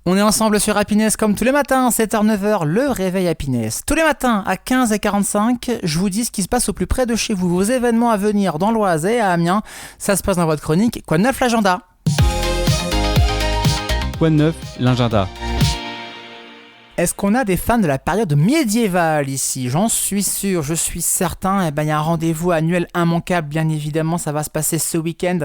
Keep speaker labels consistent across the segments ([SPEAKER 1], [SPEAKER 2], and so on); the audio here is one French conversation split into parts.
[SPEAKER 1] On est ensemble sur Happiness comme tous les matins, 7h-9h, le réveil Happiness. Tous les matins à 15h45, je vous dis ce qui se passe au plus près de chez vous, vos événements à venir dans l'Oise et à Amiens. Ça se passe dans votre chronique. Quoi de neuf l'agenda ?
[SPEAKER 2] Quoi de neuf l'agenda ?
[SPEAKER 1] Est-ce qu'on a des fans de la période médiévale ici ? J'en suis sûr, je suis certain. Il y a un rendez-vous annuel immanquable, bien évidemment, ça va se passer ce week-end.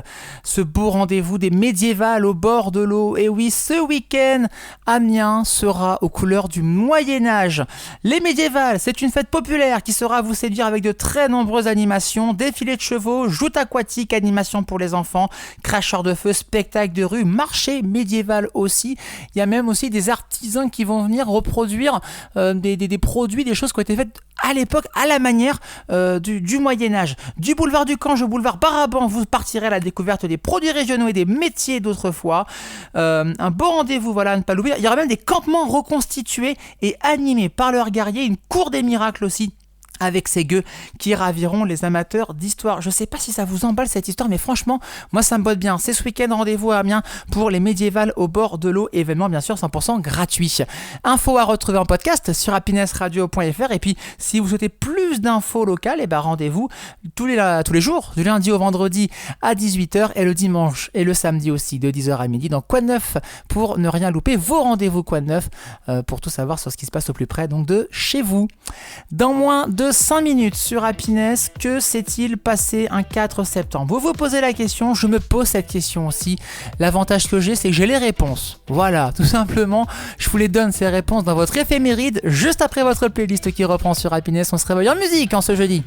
[SPEAKER 1] Ce beau rendez-vous des médiévales au bord de l'eau. Et oui, ce week-end, Amiens sera aux couleurs du Moyen-Âge. Les médiévales, c'est une fête populaire qui sera à vous séduire avec de très nombreuses animations, défilés de chevaux, joutes aquatiques, animations pour les enfants, cracheurs de feu, spectacles de rue, marché médiéval aussi. Il y a même aussi des artisans qui vont venir reproduire des produits, des choses qui ont été faites à l'époque, à la manière du Moyen-Âge. Du boulevard du Cange au boulevard Baraban, vous partirez à la découverte des produits régionaux et des métiers d'autrefois. Un beau rendez-vous, voilà, à ne pas l'oublier. Il y aura même des campements reconstitués et animés par leurs guerriers, une cour des miracles aussi, avec ces gueux qui raviront les amateurs d'histoire. Je sais pas si ça vous emballe cette histoire, mais franchement, moi ça me botte bien. C'est ce week-end, rendez-vous à Amiens pour les médiévales au bord de l'eau, événement bien sûr 100% gratuit. Infos à retrouver en podcast sur happinessradio.fr, et puis si vous souhaitez plus d'infos locales, rendez-vous tous les jours, du lundi au vendredi à 18h et le dimanche et le samedi aussi de 10h à midi. Donc quoi de neuf pour ne rien louper, vos rendez-vous quoi de neuf pour tout savoir sur ce qui se passe au plus près donc de chez vous. Dans moins de 5 minutes sur Happiness, que s'est-il passé un 4 septembre ? Vous vous posez la question, je me pose cette question aussi. L'avantage que j'ai, c'est que j'ai les réponses. Voilà, tout simplement, je vous les donne ces réponses dans votre éphéméride, juste après votre playlist qui reprend sur Happiness. On se réveille en musique ce jeudi.